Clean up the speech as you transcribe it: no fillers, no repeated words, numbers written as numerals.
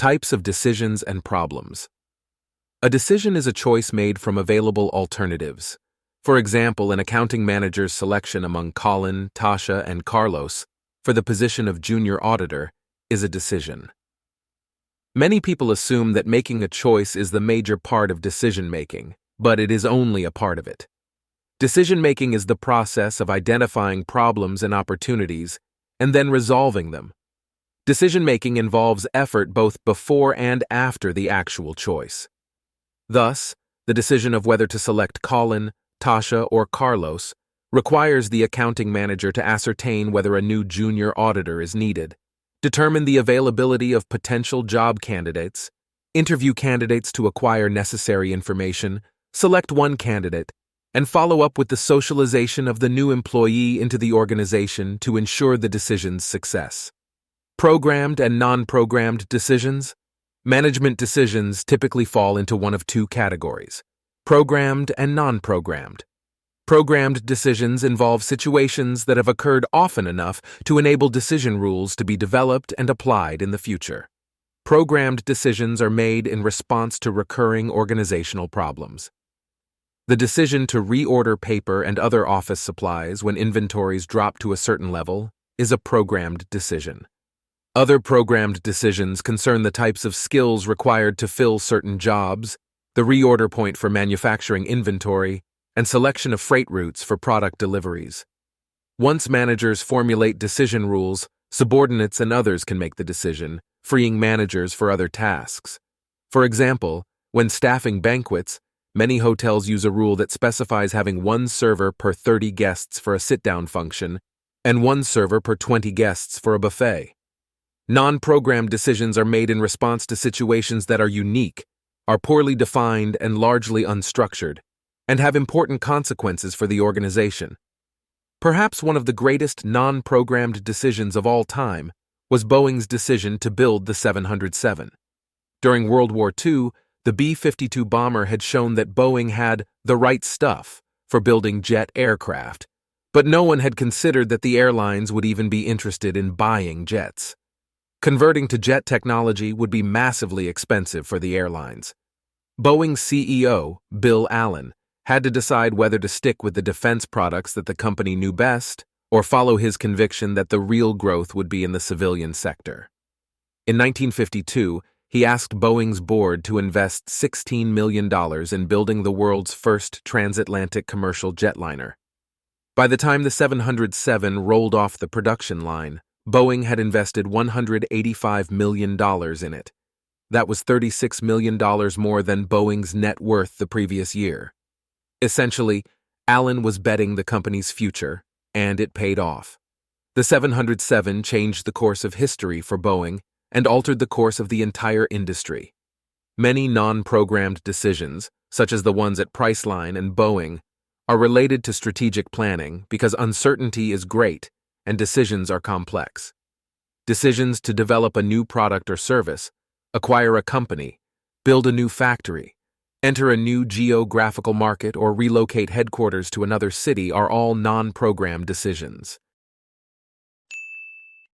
Types of decisions and problems. A decision is a choice made from available alternatives. For example, an accounting manager's selection among Colin, Tasha, and Carlos for the position of junior auditor is a decision. Many people assume that making a choice is the major part of decision-making, but it is only a part of it. Decision-making is the process of identifying problems and opportunities and then resolving them. Decision-making involves effort both before and after the actual choice. Thus, the decision of whether to select Colin, Tasha, or Carlos requires the accounting manager to ascertain whether a new junior auditor is needed, determine the availability of potential job candidates, interview candidates to acquire necessary information, select one candidate, and follow up with the socialization of the new employee into the organization to ensure the decision's success. Programmed and non-programmed decisions. Management decisions typically fall into one of two categories: programmed and non-programmed. Programmed decisions involve situations that have occurred often enough to enable decision rules to be developed and applied in the future. Programmed decisions are made in response to recurring organizational problems. The decision to reorder paper and other office supplies when inventories drop to a certain level is a programmed decision. Other programmed decisions concern the types of skills required to fill certain jobs, the reorder point for manufacturing inventory, and selection of freight routes for product deliveries. Once managers formulate decision rules, subordinates and others can make the decision, freeing managers for other tasks. For example, when staffing banquets, many hotels use a rule that specifies having one server per 30 guests for a sit-down function and one server per 20 guests for a buffet. Non-programmed decisions are made in response to situations that are unique, are poorly defined and largely unstructured, and have important consequences for the organization. Perhaps one of the greatest non-programmed decisions of all time was Boeing's decision to build the 707. During World War II, the B-52 bomber had shown that Boeing had the right stuff for building jet aircraft, but no one had considered that the airlines would even be interested in buying jets. Converting to jet technology would be massively expensive for the airlines. Boeing's CEO, Bill Allen, had to decide whether to stick with the defense products that the company knew best or follow his conviction that the real growth would be in the civilian sector. In 1952, he asked Boeing's board to invest $16 million in building the world's first transatlantic commercial jetliner. By the time the 707 rolled off the production line, Boeing had invested $185 million in it. That was $36 million more than Boeing's net worth the previous year. Essentially, Allen was betting the company's future, and it paid off. The 707 changed the course of history for Boeing and altered the course of the entire industry. Many non-programmed decisions, such as the ones at Priceline and Boeing, are related to strategic planning because uncertainty is great and decisions are complex. Decisions to develop a new product or service, acquire a company, build a new factory, enter a new geographical market, or relocate headquarters to another city are all non-programmed decisions.